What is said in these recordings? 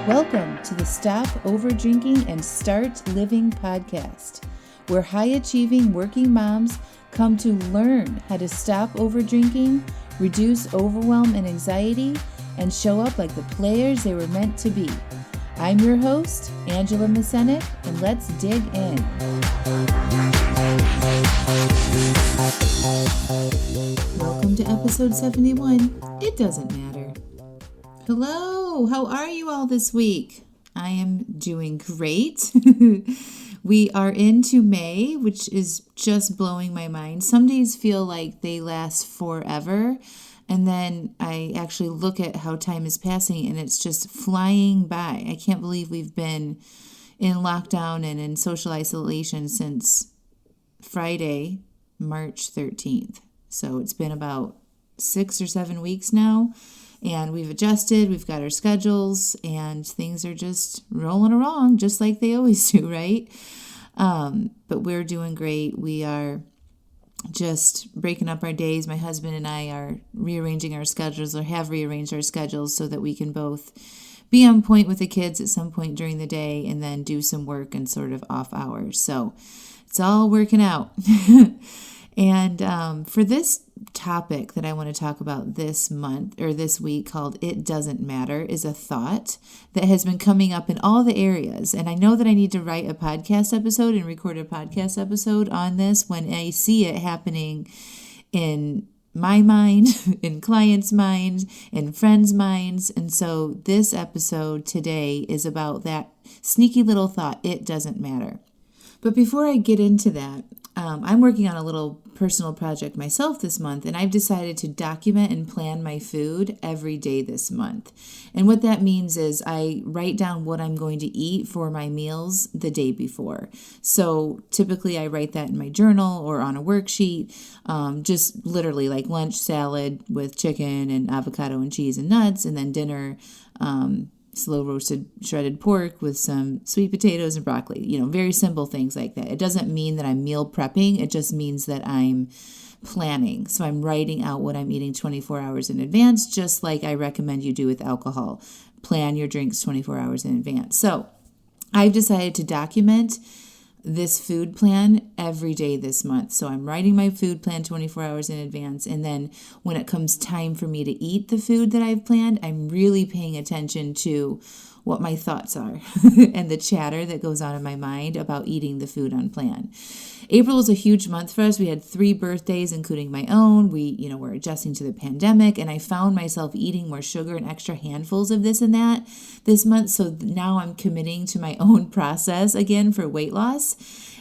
Welcome to the Stop Overdrinking and Start Living podcast, where high-achieving working moms come to learn how to stop overdrinking, reduce overwhelm and anxiety, and show up like the players they were meant to be. I'm your host, Angela Mascenik, and let's dig in. Welcome to episode 71. It doesn't matter. Hello, how are you all this week? I am doing great. We are into May, which is just blowing my mind. Some days feel like they last forever, and then I actually look at how time is passing and it's just flying by. I can't believe we've been in lockdown and in social isolation since Friday, March 13th. So it's been about 6 or 7 weeks now. And we've adjusted, we've got our schedules, and things are just rolling along just like they always do, right? But we're doing great. We are just breaking up our days. My husband and I are rearranging our schedules, or have rearranged our schedules, so that we can both be on point with the kids at some point during the day and then do some work and sort of off hours. So it's all working out. And for this topic that I want to talk about this month or this week, called It Doesn't Matter, is a thought that has been coming up in all the areas. And I know that I need to write a podcast episode and record a podcast episode on this when I see it happening in my mind, in clients' minds, in friends' minds. And so this episode today is about that sneaky little thought, it doesn't matter. But before I get into that, I'm working on a little personal project myself this month, and I've decided to document and plan my food every day this month. And what that means is I write down what I'm going to eat for my meals the day before. So typically I write that in my journal or on a worksheet, just literally like lunch salad with chicken and avocado and cheese and nuts, and then dinner, slow roasted shredded pork with some sweet potatoes and broccoli, very simple things like that. It doesn't mean that I'm meal prepping. It just means that I'm planning. So I'm writing out what I'm eating 24 hours in advance, just like I recommend you do with alcohol. Plan your drinks 24 hours in advance. So I've decided to document this food plan every day this month. So I'm writing my food plan 24 hours in advance. And then when it comes time for me to eat the food that I've planned, I'm really paying attention to what my thoughts are and the chatter that goes on in my mind about eating the food on plan. April was a huge month for us. We had 3 birthdays, including my own. We, were adjusting to the pandemic, and I found myself eating more sugar and extra handfuls of this and that this month. So now I'm committing to my own process again for weight loss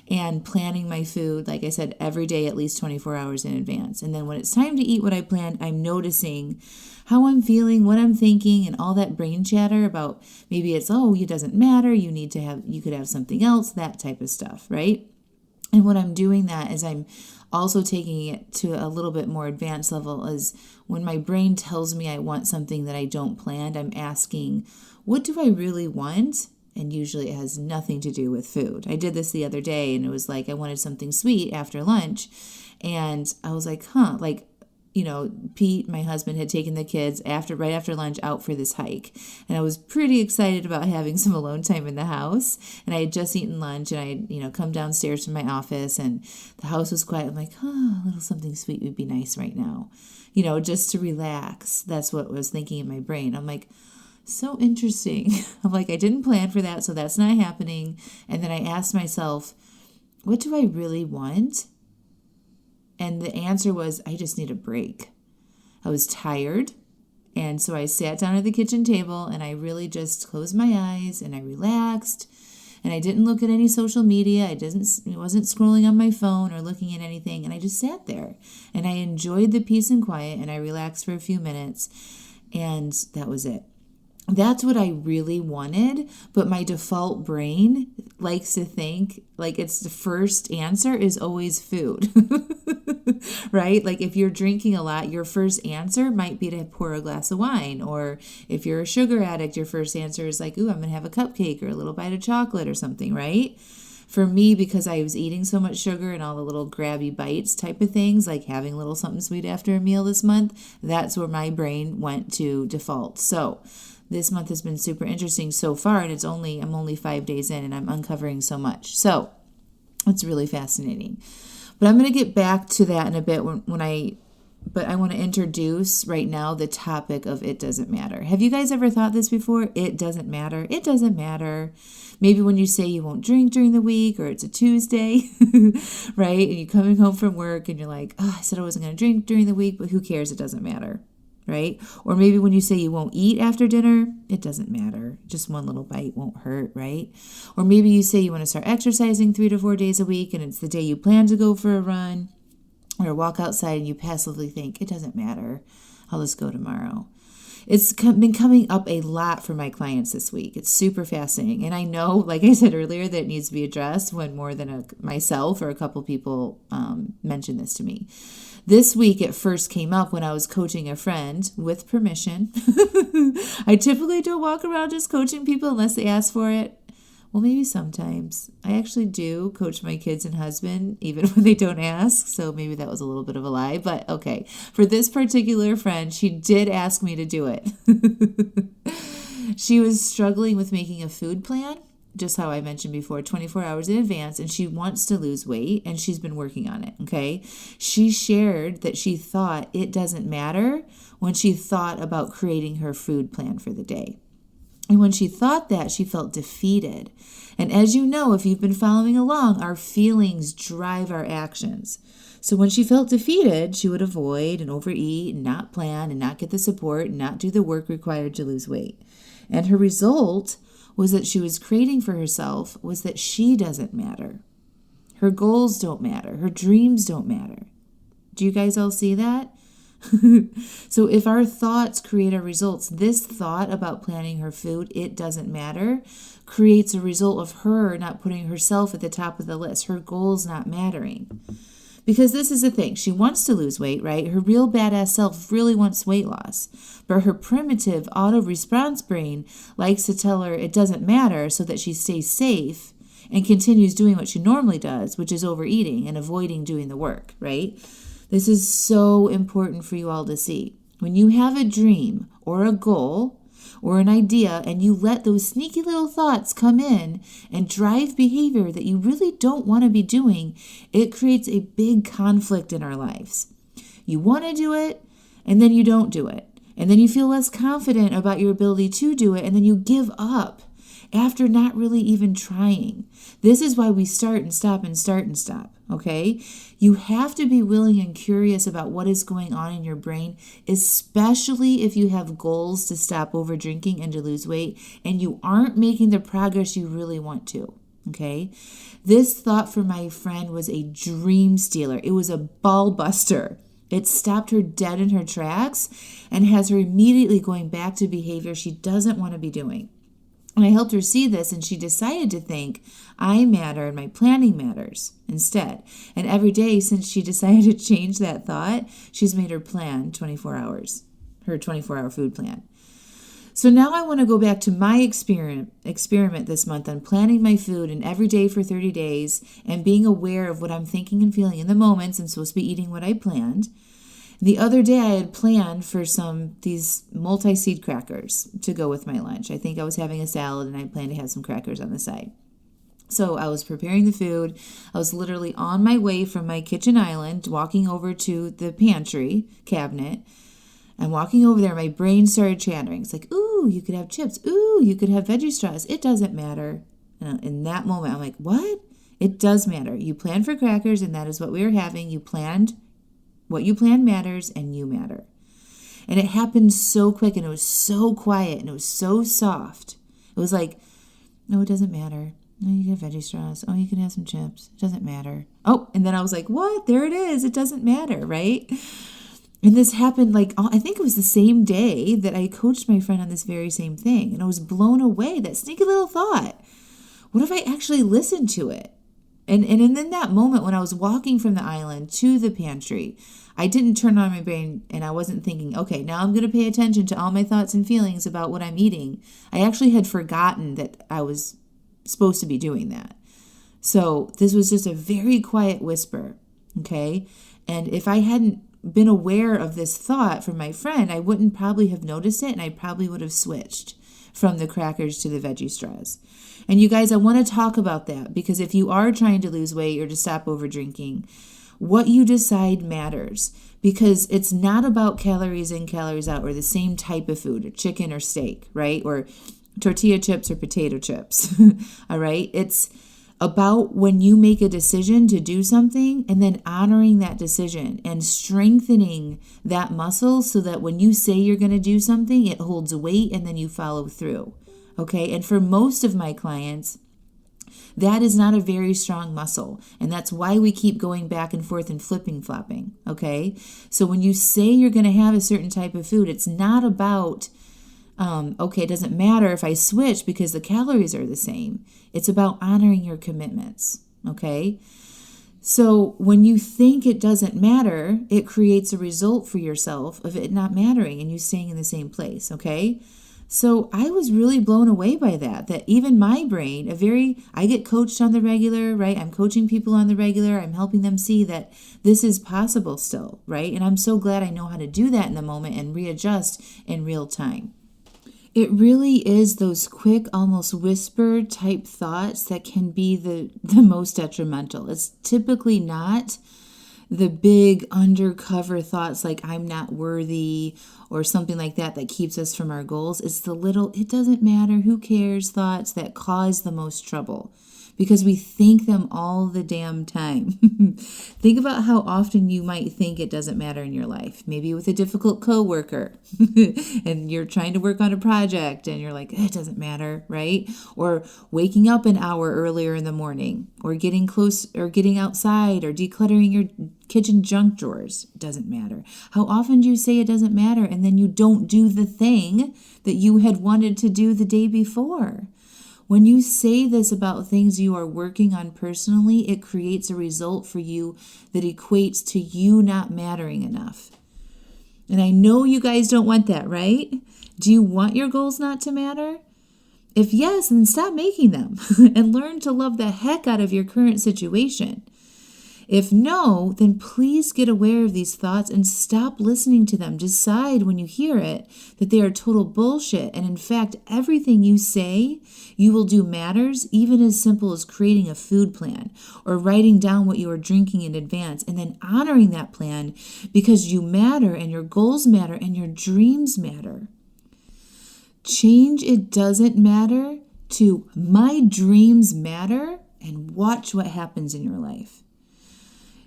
and planning my food, like I said, every day at least 24 hours in advance. And then when it's time to eat what I planned, I'm noticing how I'm feeling, what I'm thinking, and all that brain chatter about maybe it's, it doesn't matter, you could have something else, that type of stuff, right? And what I'm doing that is I'm also taking it to a little bit more advanced level, is when my brain tells me I want something that I don't plan, I'm asking, what do I really want? And usually it has nothing to do with food. I did this the other day, and it was like I wanted something sweet after lunch. And I was like, Pete, my husband, had taken the kids right after lunch out for this hike. And I was pretty excited about having some alone time in the house. And I had just eaten lunch, and I had, come downstairs from my office, and the house was quiet. I'm like, a little something sweet would be nice right now, just to relax. That's what I was thinking in my brain. I'm like, so interesting. I'm like, I didn't plan for that, so that's not happening. And then I asked myself, what do I really want? And the answer was, I just need a break. I was tired. And so I sat down at the kitchen table, and I really just closed my eyes, and I relaxed. And I didn't look at any social media. I wasn't scrolling on my phone or looking at anything. And I just sat there, and I enjoyed the peace and quiet, and I relaxed for a few minutes. And that was it. That's what I really wanted, but my default brain likes to think like it's the first answer is always food, right? Like if you're drinking a lot, your first answer might be to pour a glass of wine. Or if you're a sugar addict, your first answer is like, ooh, I'm going to have a cupcake or a little bite of chocolate or something, right? For me, because I was eating so much sugar and all the little grabby bites type of things, like having a little something sweet after a meal this month, that's where my brain went to default. So This month has been super interesting so far, and I'm only 5 days in, and I'm uncovering so much. So it's really fascinating. But I'm going to get back to that in a bit but I want to introduce right now the topic of it doesn't matter. Have you guys ever thought this before? It doesn't matter. It doesn't matter. Maybe when you say you won't drink during the week, or it's a Tuesday, right? And you're coming home from work and you're like, oh, I said I wasn't going to drink during the week, but who cares? It doesn't matter, right? Or maybe when you say you won't eat after dinner, it doesn't matter. Just one little bite won't hurt, right? Or maybe you say you want to start exercising 3 to 4 days a week, and it's the day you plan to go for a run or walk outside, and you passively think, it doesn't matter. I'll just go tomorrow. It's been coming up a lot for my clients this week. It's super fascinating. And I know, like I said earlier, that it needs to be addressed when more than myself or a couple people mention this to me. This week, it first came up when I was coaching a friend with permission. I typically don't walk around just coaching people unless they ask for it. Well, maybe sometimes. I actually do coach my kids and husband, even when they don't ask. So maybe that was a little bit of a lie. But okay, for this particular friend, she did ask me to do it. She was struggling with making a food plan, just how I mentioned before, 24 hours in advance, and she wants to lose weight, and she's been working on it, okay? She shared that she thought it doesn't matter when she thought about creating her food plan for the day. And when she thought that, she felt defeated. And as you know, if you've been following along, our feelings drive our actions. So when she felt defeated, she would avoid and overeat and not plan and not get the support and not do the work required to lose weight. And her result was that she was creating for herself was that she doesn't matter. Her goals don't matter. Her dreams don't matter. Do you guys all see that? So if our thoughts create our results, this thought about planning her food, it doesn't matter, creates a result of her not putting herself at the top of the list, her goals not mattering. Because this is the thing, she wants to lose weight, right? Her real badass self really wants weight loss. But her primitive auto-response brain likes to tell her it doesn't matter so that she stays safe and continues doing what she normally does, which is overeating and avoiding doing the work, right? This is so important for you all to see. When you have a dream or a goal or an idea and you let those sneaky little thoughts come in and drive behavior that you really don't want to be doing, it creates a big conflict in our lives. You want to do it, and then you don't do it. And then you feel less confident about your ability to do it, and then you give up after not really even trying. This is why we start and stop and start and stop, okay? You have to be willing and curious about what is going on in your brain, especially if you have goals to stop over drinking and to lose weight, and you aren't making the progress you really want to, okay? This thought for my friend was a dream stealer. It was a ball buster. It stopped her dead in her tracks and has her immediately going back to behavior she doesn't want to be doing. And I helped her see this, and she decided to think, I matter and my planning matters instead. And every day since she decided to change that thought, she's made her plan 24 hours, her 24-hour food plan. So now I want to go back to my experiment this month on planning my food and every day for 30 days and being aware of what I'm thinking and feeling in the moments. I'm supposed to be eating what I planned. The other day I had planned for these multi-seed crackers to go with my lunch. I think I was having a salad and I planned to have some crackers on the side. So I was preparing the food. I was literally on my way from my kitchen island, walking over to the pantry cabinet. And walking over there, my brain started chattering. It's like, ooh, you could have chips. Ooh, you could have veggie straws. It doesn't matter. And in that moment, I'm like, what? It does matter. You planned for crackers, and that is what we were having. What you planned matters, and you matter. And it happened so quick, and it was so quiet, and it was so soft. It was like, no, it doesn't matter. No, you can have veggie straws. Oh, you can have some chips. It doesn't matter. Oh, and then I was like, what? There it is. It doesn't matter, right? And this happened I think it was the same day that I coached my friend on this very same thing. And I was blown away, that sneaky little thought. What if I actually listened to it? And in that moment when I was walking from the island to the pantry, I didn't turn on my brain and I wasn't thinking, okay, now I'm going to pay attention to all my thoughts and feelings about what I'm eating. I actually had forgotten that I was supposed to be doing that. So this was just a very quiet whisper, okay? And if I hadn't been aware of this thought from my friend, I wouldn't probably have noticed it and I probably would have switched. from the crackers to the veggie straws. And you guys, I want to talk about that because if you are trying to lose weight or to stop over drinking, what you decide matters, because it's not about calories in, calories out, or the same type of food, or chicken or steak, right? Or tortilla chips or potato chips. All right. It's about when you make a decision to do something and then honoring that decision and strengthening that muscle so that when you say you're going to do something, it holds weight and then you follow through. Okay. And for most of my clients, that is not a very strong muscle. And that's why we keep going back and forth and flipping flopping. Okay. So when you say you're going to have a certain type of food, it's not about it doesn't matter if I switch because the calories are the same. It's about honoring your commitments, okay? So when you think it doesn't matter, it creates a result for yourself of it not mattering and you staying in the same place, okay? So I was really blown away by that even my brain, I get coached on the regular, right? I'm coaching people on the regular. I'm helping them see that this is possible still, right? And I'm so glad I know how to do that in the moment and readjust in real time. It really is those quick, almost whisper type thoughts that can be the most detrimental. It's typically not the big undercover thoughts like I'm not worthy or something like that keeps us from our goals. It's the little, it doesn't matter, who cares thoughts that cause the most trouble. Because we think them all the damn time. Think about how often you might think it doesn't matter in your life. Maybe with a difficult coworker and you're trying to work on a project and you're like, it doesn't matter, right? Or waking up an hour earlier in the morning or getting close or getting outside or decluttering your kitchen junk drawers. Doesn't matter. How often do you say it doesn't matter and then you don't do the thing that you had wanted to do the day before? When you say this about things you are working on personally, it creates a result for you that equates to you not mattering enough. And I know you guys don't want that, right? Do you want your goals not to matter? If yes, then stop making them and learn to love the heck out of your current situation. If no, then please get aware of these thoughts and stop listening to them. Decide when you hear it that they are total bullshit. And in fact, everything you say you will do matters, even as simple as creating a food plan or writing down what you are drinking in advance and then honoring that plan because you matter and your goals matter and your dreams matter. Change it doesn't matter to my dreams matter and watch what happens in your life.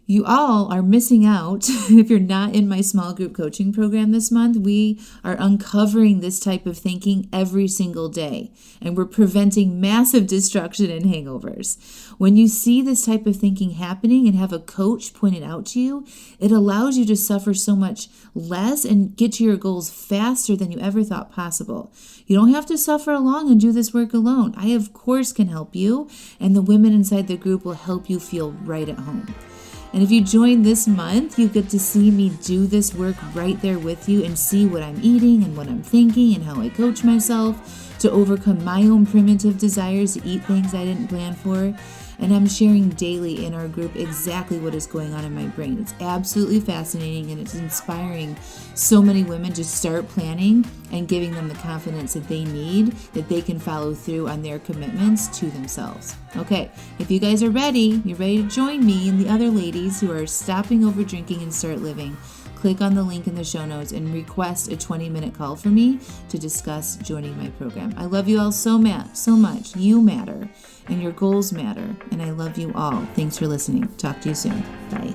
You all are missing out if you're not in my small group coaching program this month. We are uncovering this type of thinking every single day, and we're preventing massive destruction and hangovers. When you see this type of thinking happening and have a coach point it out to you, it allows you to suffer so much less and get to your goals faster than you ever thought possible. You don't have to suffer along and do this work alone. I, of course, can help you, and the women inside the group will help you feel right at home. And if you join this month, you get to see me do this work right there with you and see what I'm eating and what I'm thinking and how I coach myself to overcome my own primitive desires to eat things I didn't plan for. And I'm sharing daily in our group exactly what is going on in my brain. It's absolutely fascinating and it's inspiring so many women to start planning and giving them the confidence that they need, that they can follow through on their commitments to themselves. Okay, if you guys are ready, you're ready to join me and the other ladies who are stopping over drinking and start living, click on the link in the show notes and request a 20-minute call for me to discuss joining my program. I love you all so much. You matter and your goals matter. And I love you all. Thanks for listening. Talk to you soon. Bye.